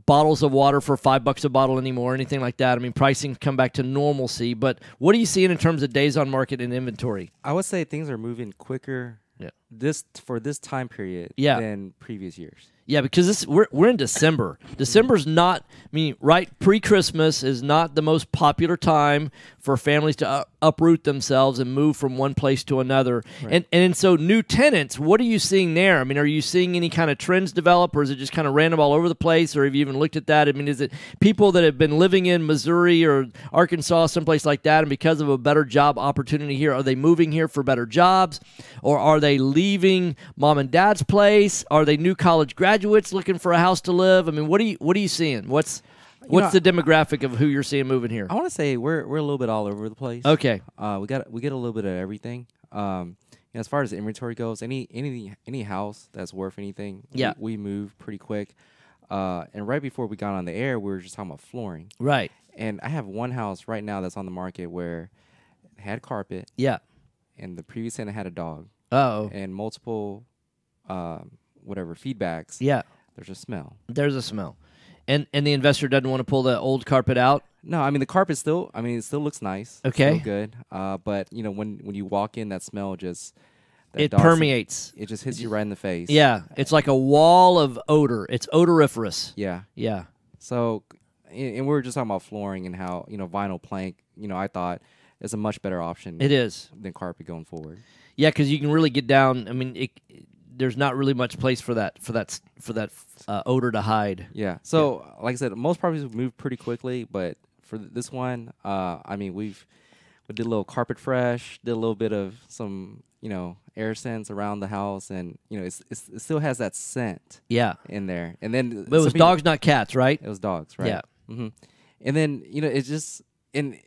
bottles of water for $5 a bottle anymore, anything like that. I mean, pricing come back to normalcy. But what are you seeing in terms of days on market and inventory? I would say things are moving quicker for this time period than previous years. Yeah, because we're in December. December's not, right, pre-Christmas is not the most popular time for families to uproot themselves and move from one place to another. Right. And so new tenants, what are you seeing there? I mean, are you seeing any kind of trends develop, or is it just kind of random all over the place, or have you even looked at that? I mean, is it people that have been living in Missouri or Arkansas, someplace like that, and because of a better job opportunity here, are they moving here for better jobs, or are they leaving mom and dad's place? Are they new college graduates looking for a house to live? I mean, what are you seeing? What's the demographic of who you're seeing moving here? I want to say we're a little bit all over the place. Okay. We get a little bit of everything. As far as inventory goes, any house that's worth anything, we move pretty quick. And right before we got on the air, we were just talking about flooring. Right. And I have one house right now that's on the market where it had carpet. Yeah. And the previous tenant had a dog. Oh. And multiple, feedbacks. Yeah. There's a smell. There's a smell. And the investor doesn't want to pull the old carpet out? No, I mean, the carpet still, it still looks nice. Okay. Still good. But, when you walk in, that smell just... It permeates. It just hits you right in the face. Yeah. It's like a wall of odor. It's odoriferous. Yeah. Yeah. So, and we were just talking about flooring and how, vinyl plank, I thought is a much better option. It is. Than carpet going forward. Yeah, because you can really get down. I mean, there's not really much place for that odor to hide. Yeah. So, like I said, most properties move pretty quickly, but for this one, we did a little carpet fresh, did a little bit of some, air scents around the house, and it still has that scent. Yeah. In there, and then but it was dogs, not cats, right? It was dogs, right? Yeah. Mm-hmm. And then it's just and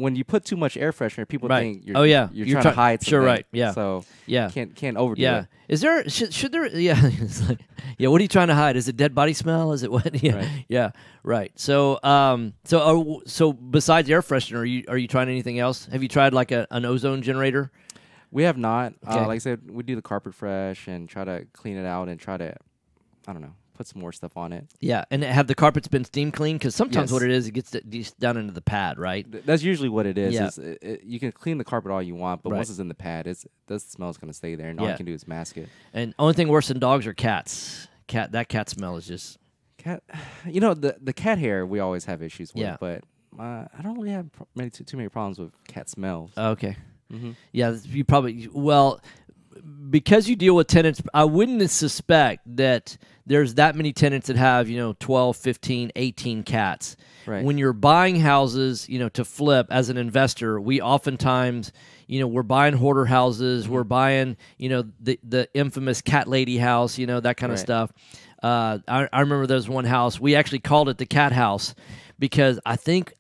when you put too much air freshener, people think you're you're trying to hide something. Sure, right? Yeah. So yeah, can't overdo it. Yeah. Is there should there? Yeah. It's like, yeah. What are you trying to hide? Is it dead body smell? Is it what? Yeah. Right. Yeah. Right. So so besides air freshener, are you trying anything else? Have you tried like an ozone generator? We have not. Okay. Like I said, we do the carpet fresh and try to clean it out and try to, I don't know, put some more stuff on it. Yeah, and have the carpets been steam cleaned? Because sometimes what it is, it gets down into the pad, right? That's usually what it is. Yeah. You can clean the carpet all you want, but Right. once it's in the pad, the smell's going to stay there, and all you can do is mask it. And only thing worse than dogs are cats. That cat smell is just... Cat. The cat hair we always have issues with, Yeah. but I don't really have too many problems with cat smells. Okay. Mm-hmm. Yeah, you probably... Well, because you deal with tenants, I wouldn't suspect that there's that many tenants that have, 12, 15, 18 cats. Right. When you're buying houses, to flip as an investor, we oftentimes, we're buying hoarder houses, we're buying, the infamous cat lady house, that kind of Right. stuff. I remember there was one house, we actually called it the cat house because I think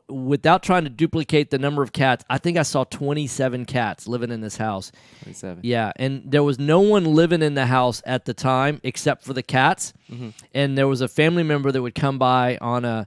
without trying to duplicate the number of cats, I think I saw 27 cats living in this house. 27. Yeah, and there was no one living in the house at the time except for the cats. Mhm. And there was a family member that would come by on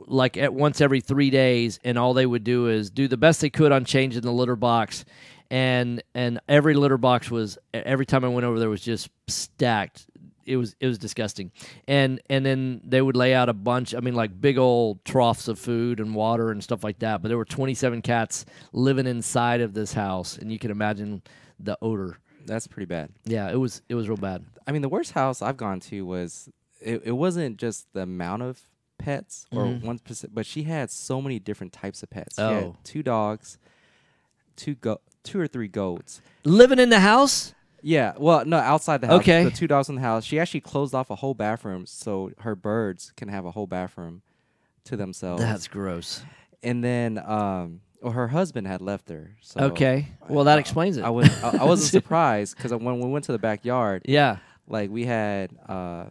once every 3 days, and all they would do is do the best they could on changing the litter box. And every litter box was, every time I went over there, was just stacked. It was disgusting. And then they would lay out a bunch, like big old troughs of food and water and stuff like that. But there were 27 cats living inside of this house, and you can imagine the odor. That's pretty bad. Yeah, it was real bad. The worst house I've gone to was, it wasn't just the amount of pets or Mhm. 1%, but she had so many different types of pets. She Oh. had 2 dogs, 2 or 3 goats. Living in the house? Yeah, well, no, outside the house. Okay. The 2 dogs in the house. She actually closed off a whole bathroom so her birds can have a whole bathroom to themselves. That's gross. And then, her husband had left her. So Okay. Well, that explains it. I wasn't surprised because when we went to the backyard, Yeah. we had a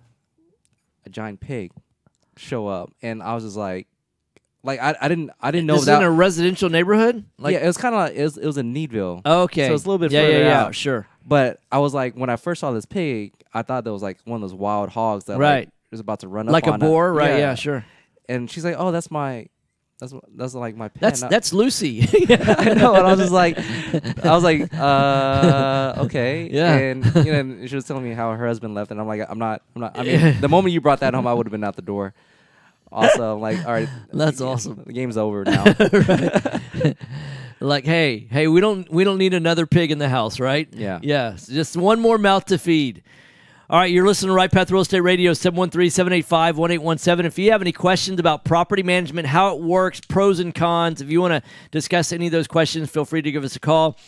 giant pig show up, and I was just like I didn't know This is that in a residential neighborhood? yeah, it was kind of it was in Needville. Okay. So it's a little bit Yeah, further yeah, out. sure. But I was like, when I first saw this pig, I thought there was one of those wild hogs that Right. was about to run up Like a on boar, right? Yeah, sure. And she's like, "Oh, that's my like my pet." That's Lucy. I know, and I was just like, okay. Yeah. And and she was telling me how her husband left, and I'm like, I'm not. The moment you brought that home, I would have been out the door. Also, I'm like, all right, That's awesome. The game's over now. Right. Like, hey, we don't need another pig in the house, right? Yeah. Yeah. Just one more mouth to feed. All right, you're listening to Right Path Real Estate Radio, 713-785-1817. If you have any questions about property management, how it works, pros and cons, if you want to discuss any of those questions, feel free to give us a call.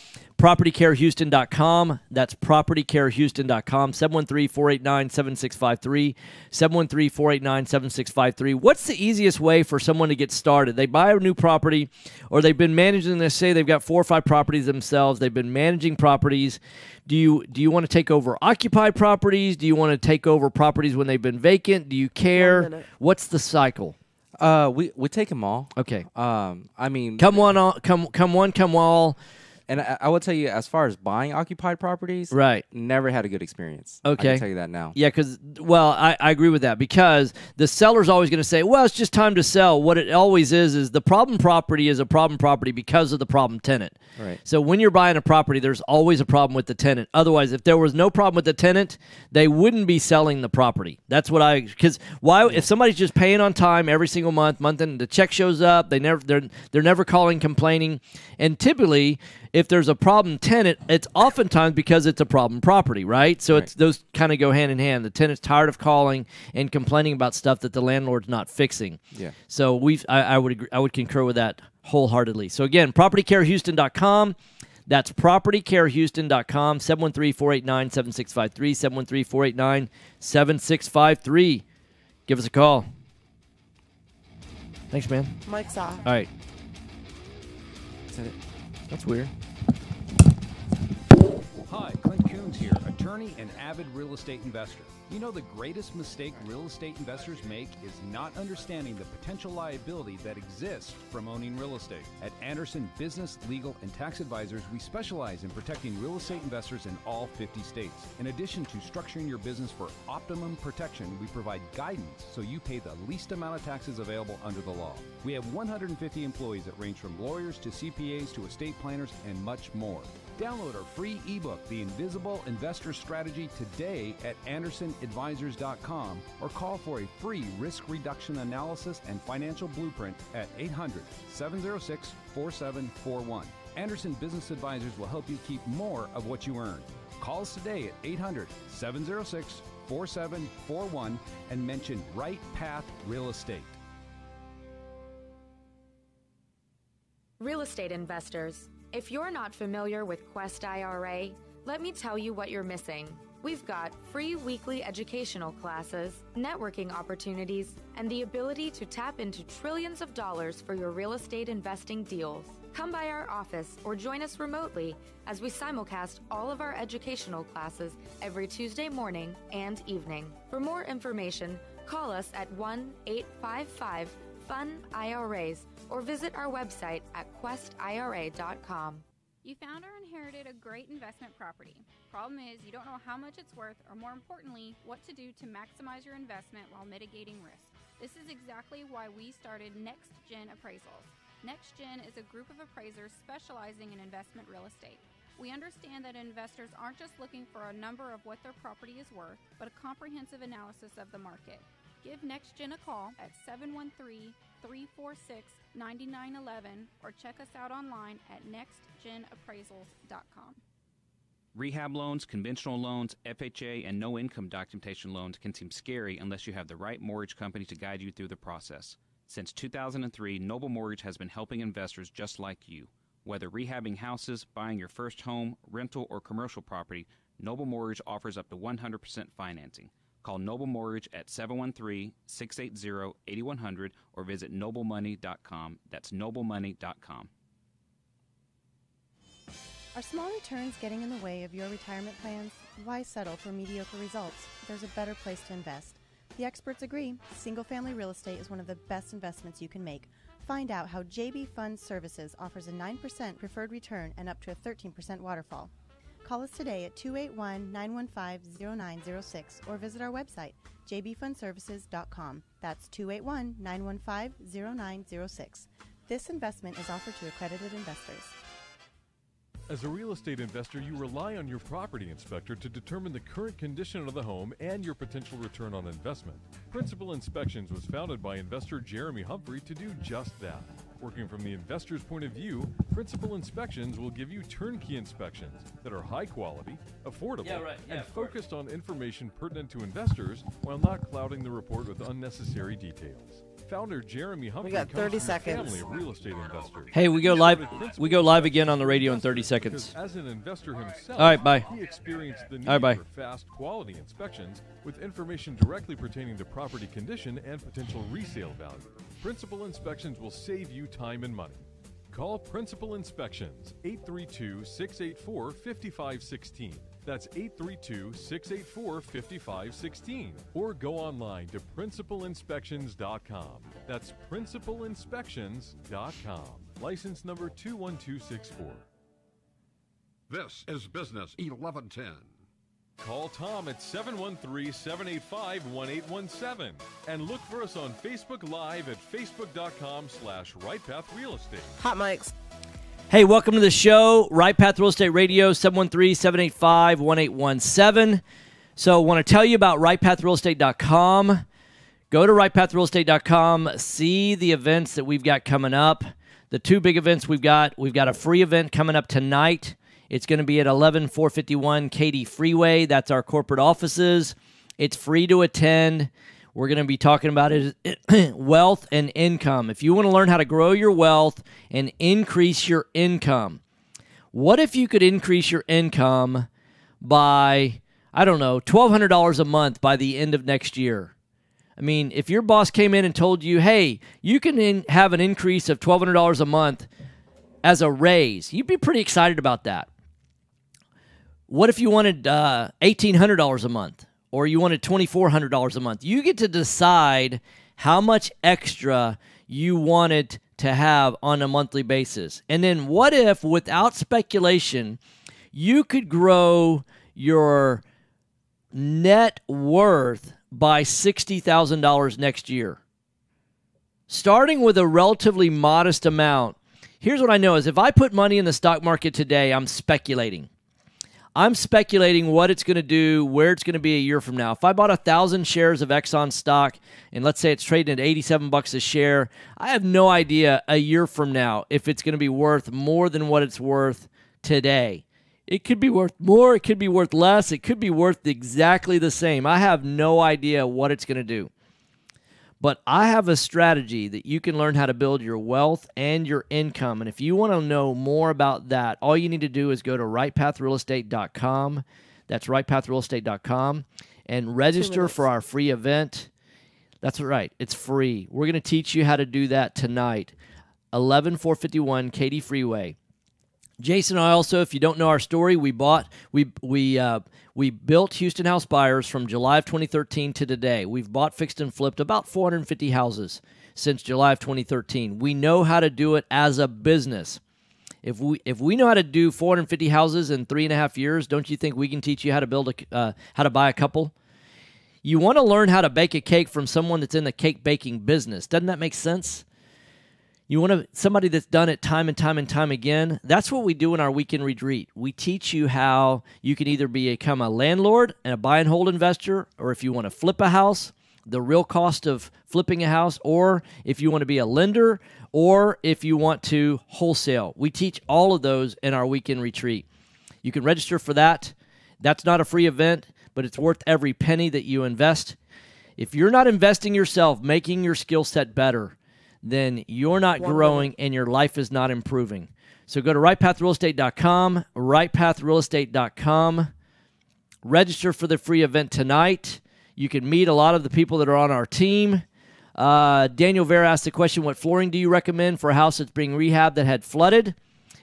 PropertyCareHouston.com. That's PropertyCareHouston.com. 713-489-7653. 713-489-7653. What's the easiest way for someone to get started? They buy a new property, or they've been managing this. Say they've got 4 or 5 properties themselves. They've been managing properties. Do you want to take over occupied properties? Do you want to take over properties when they've been vacant? Do you care? What's the cycle? We take them all. Okay. I mean, come one, come all. And I will tell you, as far as buying occupied properties, right, never had a good experience. Okay. I can tell you that now. Yeah, because, well, I agree with that, because the seller's always going to say, well, it's just time to sell. What it always is the problem property is a problem property because of the problem tenant. Right. So when you're buying a property, there's always a problem with the tenant. Otherwise, if there was no problem with the tenant, they wouldn't be selling the property. That's what because why? If somebody's just paying on time every single month, and the check shows up, they're never calling, complaining, and typically, if there's a problem tenant, it's oftentimes because it's a problem property, right? So it's those kind of go hand in hand. The tenant's tired of calling and complaining about stuff that the landlord's not fixing. Yeah. So I would agree, I would concur with that wholeheartedly. So again, PropertyCareHouston.com. That's PropertyCareHouston.com. 713-489-7653. 713-489-7653. Give us a call. Thanks, man. Mike's off. All right. Is that it? That's weird. Hi, Clint Coons here, attorney and avid real estate investor. You know, the greatest mistake real estate investors make is not understanding the potential liability that exists from owning real estate. At Anderson Business, Legal, and Tax Advisors, we specialize in protecting real estate investors in all 50 states. In addition to structuring your business for optimum protection, we provide guidance so you pay the least amount of taxes available under the law. We have 150 employees that range from lawyers to CPAs to estate planners and much more. Download our free ebook, The Invisible Investor Strategy, today at AndersonAdvisors.com or call for a free risk reduction analysis and financial blueprint at 800-706-4741. Anderson Business Advisors will help you keep more of what you earn. Call us today at 800-706-4741 and mention Right Path Real Estate. Real estate investors, if you're not familiar with Quest IRA, let me tell you what you're missing. We've got free weekly educational classes, networking opportunities, and the ability to tap into trillions of dollars for your real estate investing deals. Come by our office or join us remotely as we simulcast all of our educational classes every Tuesday morning and evening. For more information, call us at 1-855-FUN-IRAs or visit our website at questira.com. You found or inherited a great investment property. Problem is, you don't know how much it's worth, or more importantly, what to do to maximize your investment while mitigating risk. This is exactly why we started Next Gen Appraisals. Next Gen is a group of appraisers specializing in investment real estate. We understand that investors aren't just looking for a number of what their property is worth, but a comprehensive analysis of the market. Give Next Gen a call at 713-346-9911 or check us out online at nextgenappraisals.com. Rehab loans, conventional loans, FHA, and no-income documentation loans can seem scary unless you have the right mortgage company to guide you through the process. Since 2003, Noble Mortgage has been helping investors just like you. Whether rehabbing houses, buying your first home, rental, or commercial property, Noble Mortgage offers up to 100% financing. Call Noble Mortgage at 713-680-8100 or visit noblemoney.com. That's noblemoney.com. Are small returns getting in the way of your retirement plans? Why settle for mediocre results? There's a better place to invest. The experts agree. Single-family real estate is one of the best investments you can make. Find out how JB Fund Services offers a 9% preferred return and up to a 13% waterfall. Call us today at 281-915-0906 or visit our website, jbfundservices.com. That's 281-915-0906. This investment is offered to accredited investors. As a real estate investor, you rely on your property inspector to determine the current condition of the home and your potential return on investment. Principal Inspections was founded by investor Jeremy Humphrey to do just that. Working from the investor's point of view, Principal Inspections will give you turnkey inspections that are high quality, affordable, and focused on information pertinent to investors while not clouding the report with unnecessary details. Founder Jeremy Humphrey got 30 comes from a seconds. family of real estate investors. Hey, we go live. We go live again on the radio in 30 seconds. As an investor himself, All right, bye. he experienced the need All right, bye. for fast, quality inspections with information directly pertaining to property condition and potential resale value. Principal Inspections will save you time and money. Call Principal Inspections, 832-684-5516. That's 832-684-5516. Or go online to principalinspections.com. That's principalinspections.com. License number 21264. This is Business 1110. Call Tom at 713-785-1817 and look for us on Facebook Live at facebook.com/RightPathRealEstate. Hot mics. Hey, welcome to the show. Right Path Real Estate Radio, 713-785-1817. So I want to tell you about rightpathrealestate.com. Go to rightpathrealestate.com. See the events that we've got coming up. The two big events we've got a free event coming up tonight. It's going to be at 11451 Katy Freeway. That's our corporate offices. It's free to attend. We're going to be talking about wealth and income. If you want to learn how to grow your wealth and increase your income, what if you could increase your income by, I don't know, $1,200 a month by the end of next year? I mean, if your boss came in and told you, hey, you can have an increase of $1,200 a month as a raise, you'd be pretty excited about that. What if you wanted $1,800 a month or you wanted $2,400 a month? You get to decide how much extra you wanted to have on a monthly basis. And then what if, without speculation, you could grow your net worth by $60,000 next year? Starting with a relatively modest amount. Here's what I know is if I put money in the stock market today, I'm speculating. I'm speculating what it's going to do, where it's going to be a year from now. If I bought 1,000 shares of Exxon stock, and let's say it's trading at $87 a share, I have no idea a year from now if it's going to be worth more than what it's worth today. It could be worth more, it could be worth less, it could be worth exactly the same. I have no idea what it's going to do. But I have a strategy that you can learn how to build your wealth and your income. And if you want to know more about that, all you need to do is go to rightpathrealestate.com. That's rightpathrealestate.com and register for our free event. That's right. It's free. We're going to teach you how to do that tonight. 11451 Katy Freeway. Jason and I also, if you don't know our story, we built Houston House Buyers from July of 2013 to today. We've bought, fixed, and flipped about 450 houses since July of 2013. We know how to do it as a business. If we know how to do 450 houses in 3.5 years, don't you think we can teach you how to how to buy a couple? You want to learn how to bake a cake from someone that's in the cake baking business. Doesn't that make sense? You want somebody that's done it time and time and time again. That's what we do in our weekend retreat. We teach you how you can either become a landlord and a buy and hold investor, or if you want to flip a house, the real cost of flipping a house, or if you want to be a lender, or if you want to wholesale. We teach all of those in our weekend retreat. You can register for that. That's not a free event, but it's worth every penny that you invest. If you're not investing yourself, making your skill set better, then you're not growing and your life is not improving. So go to rightpathrealestate.com, rightpathrealestate.com. Register for the free event tonight. You can meet a lot of the people that are on our team. Daniel Vera asked the question, what flooring do you recommend for a house that's being rehabbed that had flooded?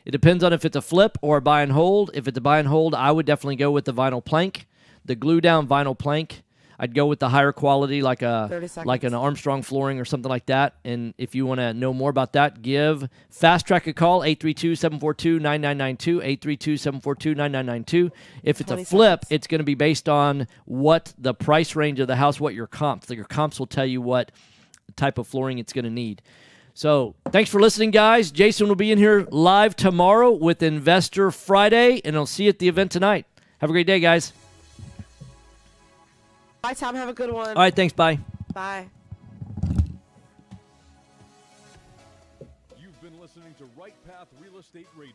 It depends on if it's a flip or a buy and hold. If it's a buy and hold, I would definitely go with the vinyl plank, the glue down vinyl plank. I'd go with the higher quality, like an Armstrong flooring or something like that. And if you want to know more about that, give Fast Track a call, 832-742-9992, 832-742-9992. If it's a flip, it's going to be based on what the price range of the house, what your comps. So your comps will tell you what type of flooring it's going to need. So thanks for listening, guys. Jason will be in here live tomorrow with Investor Friday, and I'll see you at the event tonight. Have a great day, guys. Bye, Tom. Have a good one. All right, thanks. Bye. Bye. You've been listening to Right Path Real Estate Radio.